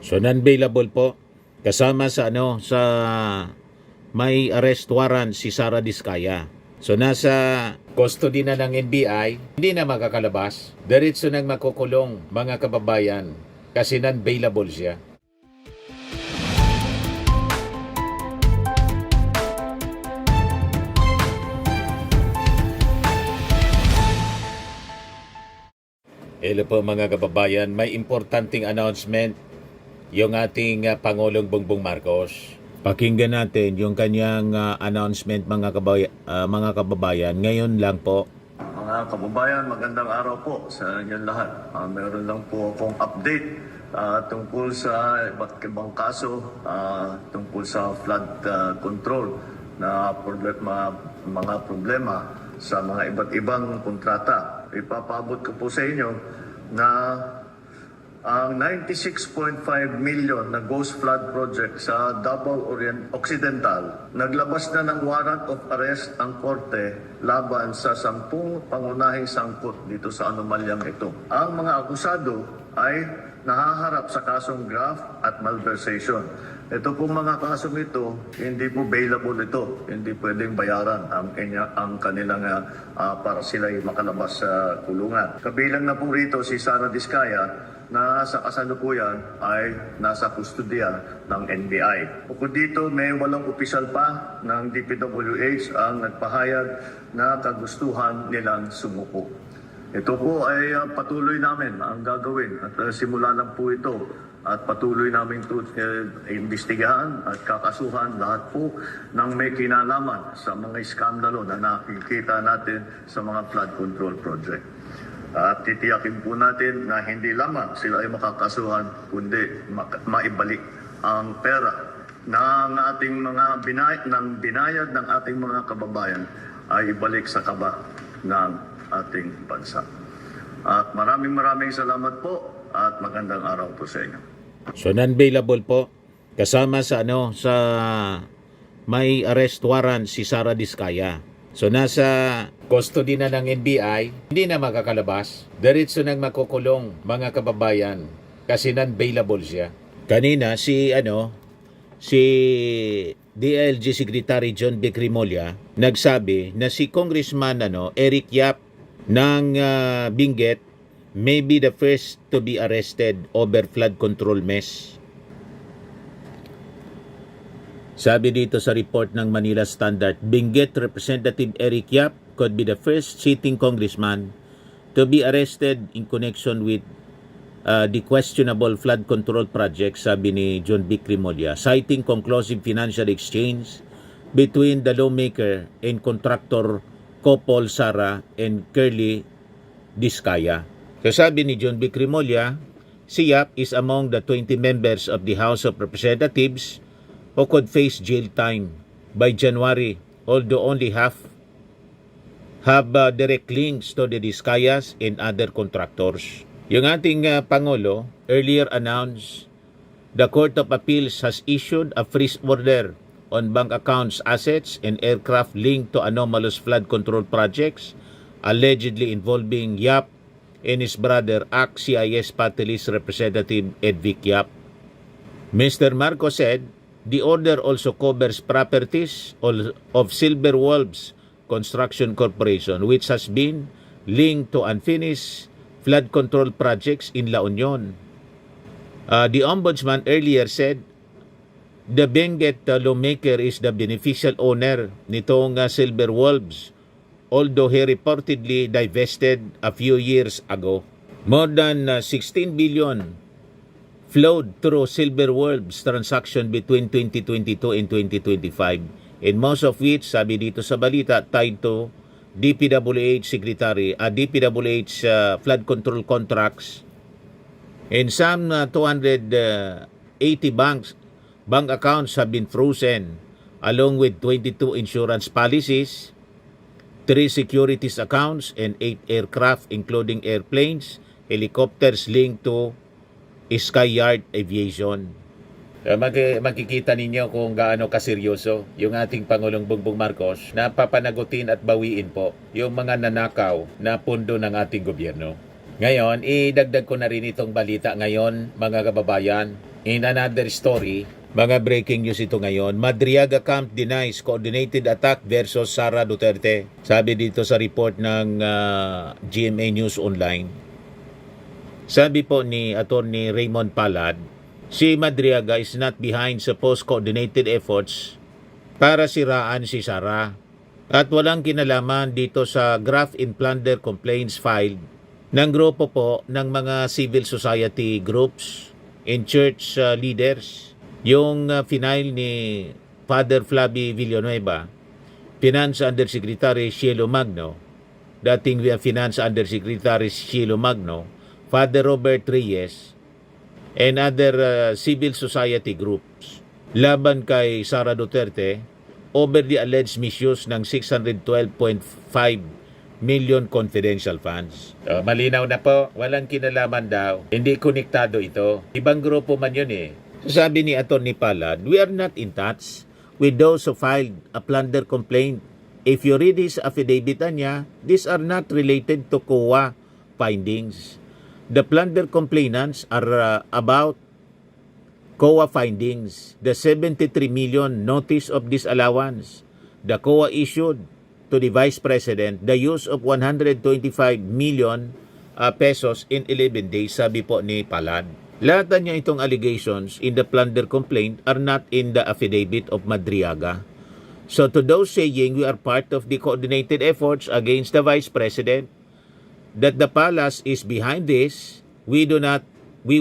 So non-bailable po. Kasama sa sa may arrest warrant si Sara Diskaya. So nasa custody na ng NBI, hindi na makakalabas. Diretso nang makukulong mga kababayan kasi non-bailable siya. Hello po mga kababayan, may importanteng announcement yung ating Pangulong Bongbong Marcos. Pakinggan natin yung kanyang announcement mga kababayan. Ngayon lang po. Mga kababayan, magandang araw po sa inyong lahat. Meron lang po akong update tungkol sa iba't ibang kaso tungkol sa flood control na mga problema sa mga iba't ibang kontrata. Ipapabot ko po sa inyo na ang 96.5 million na Ghost Flood Project sa Davao Occidental, naglabas na ng warrant of arrest ang korte laban sa 10 pangunahing sangkot dito sa anomalyang ito. Ang mga akusado ay nahaharap sa kasong graft at malversation. Ito pong mga kasong ito, hindi po bailable ito. Hindi pwedeng bayaran ang kanilang para sila makalabas sa kulungan. Kabilang na po rito si Sara Diskaya na sa kasalukuyan ay nasa kustodiya ng NBI. Bukod dito, may walang opisyal pa ng DPWH ang nagpahayag na kagustuhan nilang sumuko. Ito po ay patuloy namin ang gagawin at simula lang po ito at patuloy namin ito imbestigahan at kakasuhan lahat po ng may kinalaman sa mga iskandalo na nakikita natin sa mga flood control project. At titiyakin po natin na hindi lamang sila ay makakasuhan kundi maibalik ang pera ng ating mga binayad ng ating mga kababayan ay ibalik sa kaba ng ating bansa. At maraming salamat po at magandang araw po sa inyo. So non-bailable po. Kasama sa sa may arrest warrant si Sara Diskaya. So nasa custody na ng NBI, hindi na makakalabas. Diretso nang makukulong mga kababayan kasi non-bailable siya. Kanina si DILG Secretary John B. Crimolia nagsabi na si Congressman Eric Yap ng Benguet may be the first to be arrested over flood control mess. Sabi dito sa report ng Manila Standard, Benguet Representative Eric Yap could be the first sitting congressman to be arrested in connection with the questionable flood control project, sabi ni John B. Crimolia, citing conclusive financial exchange between the lawmaker and contractor couple Sara and Curly Diskaya. So sabi ni John B. Crimolia, si Yap is among the 20 members of the House of Representatives who could face jail time by January, although only half have direct links to the Diskayas and other contractors. Yung ating Pangulo earlier announced the Court of Appeals has issued a freeze order on bank accounts, assets, and aircraft linked to anomalous flood control projects allegedly involving Yap and his brother CIS Party List Representative Edvic Yap. Mr. Marcos said the order also covers properties of Silver Wolves Construction Corporation, which has been linked to unfinished flood control projects in La Union. The Ombudsman earlier said the Benguet lawmaker is the beneficial owner nitong Silver Wolves, although he reportedly divested a few years ago. More than 16 billion flowed through Silver Wolves transaction between 2022 and 2025, and most of which, sabi dito sa balita, tied to DPWH DPWH flood control contracts, and some 280 bank accounts have been frozen, along with 22 insurance policies, 3 securities accounts, and 8 aircraft including airplanes, helicopters linked to Skyyard Aviation. Makikita ninyo kung gaano kaseryoso yung ating Pangulong Bongbong Marcos na papanagutin at bawiin po yung mga nanakaw na pundo ng ating gobyerno. Ngayon, idagdag ko na rin itong balita ngayon, mga kababayan. In another story, mga breaking news ito ngayon, Madriaga camp denies coordinated attack versus Sara Duterte. Sabi dito sa report ng GMA News Online. Sabi po ni Attorney Raymond Palad, si Madriaga is not behind sa post-coordinated efforts para siraan si Sara. At walang kinalaman dito sa graft and plunder complaints filed ng grupo po ng mga civil society groups and church leaders. Yung final ni Father Flavi Villanueva, Finance Undersecretary Cielo Magno, dating Finance Undersecretary Cielo Magno, Father Robert Reyes, and other civil society groups laban kay Sara Duterte over the alleged misuse ng 612.5 million confidential funds. Malinaw na po, walang kinalaman daw. Hindi konektado ito. Ibang grupo man yun eh. Sabi ni Atty. Palad, we are not in touch with those who filed a plunder complaint. If you read his affidavit niya, these are not related to COA findings. The plunder complainants are about COA findings, the 73 million notice of disallowance, the COA issued to the Vice President, the use of 125 million pesos in 11 days, sabi po ni Palad. Lahat niya itong allegations in the plunder complaint are not in the affidavit of Madriaga. So to those saying we are part of the coordinated efforts against the Vice President, that the palace is behind this, we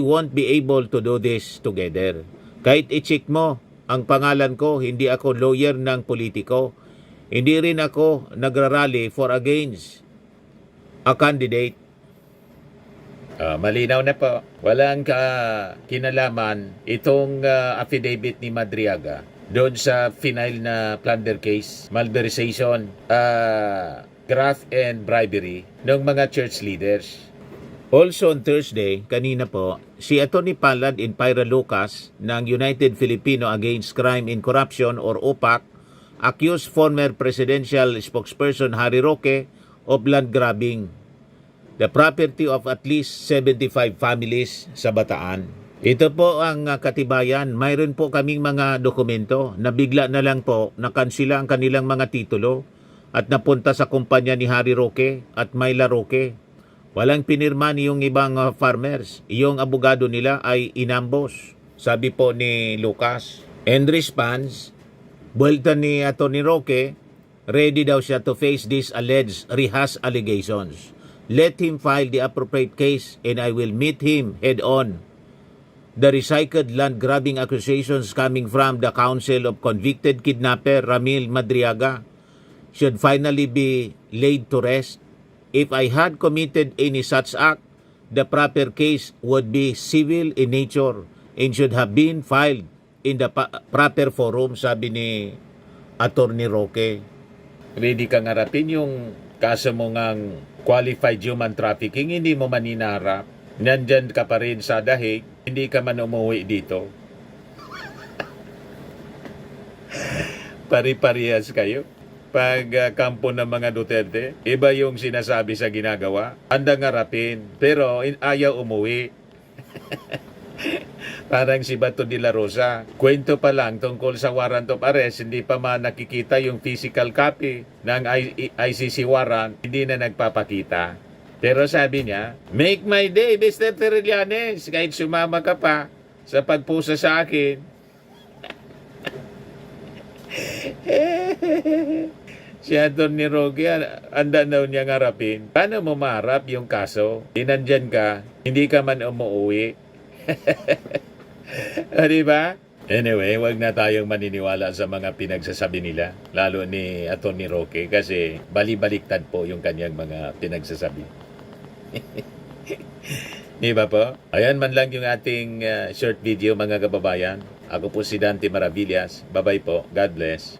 won't be able to do this together. Kahit i-check mo ang pangalan ko, hindi ako lawyer ng politiko. Hindi rin ako nagrarally for against a candidate. Malinaw na po. Walang kinalaman itong affidavit ni Madriaga doon sa final na plunder case, malversation, graft and bribery ng mga church leaders. Also on Thursday, kanina po, si Atty. Palad and Pyra Lucas ng United Filipino Against Crime and Corruption or UPAC accused former presidential spokesperson Harry Roque of land grabbing the property of at least 75 families sa Bataan. Ito po ang katibayan. Mayroon po kaming mga dokumento na bigla na lang po nakansila ang kanilang mga titulo at napunta sa kumpanya ni Harry Roque at Myla Roque. Walang pinirma ni yung ibang farmers. Yung abogado nila ay inambos, sabi po ni Lucas. In response, buwelta ni Atty. Roque, ready daw siya to face these alleged rehash allegations. Let him file the appropriate case and I will meet him head on. The recycled land grabbing accusations coming from the counsel of convicted kidnapper Ramil Madriaga should finally be laid to rest. If I had committed any such act, the proper case would be civil in nature and should have been filed in the proper forum, sabi ni Atty. Roque. Ready kang harapin yung kaso mo ngang qualified human trafficking, hindi mo maninarap. Nandyan ka pa rin sa dahig, hindi ka man umuwi dito. Pari-parehas kayo. Pag kampo ng mga Duterte, iba yung sinasabi sa ginagawa. Handang harapin, pero ayaw umuwi. Parang si Bato de la Rosa. Kwento pa lang tungkol sa warrant of arrest, hindi pa man nakikita yung physical copy ng ICC warrant, hindi na nagpapakita. Pero sabi niya, make my day, Mr. Trillanes, kahit sumama ka pa sa pagpusa sa akin. Si Atty. Roque, anda daw niyang harapin. Paano mo maharap yung kaso? Nandyan ka, hindi ka man umuwi. Diba? Anyway, wag na tayong maniniwala sa mga pinagsasabi nila, lalo ni Atty. Roque, kasi bali-baliktad po yung kanyang mga pinagsasabi. Diba po? Ayan man lang yung ating short video, mga kababayan. Ako po si Dante Maravillas. Bye-bye po. God bless.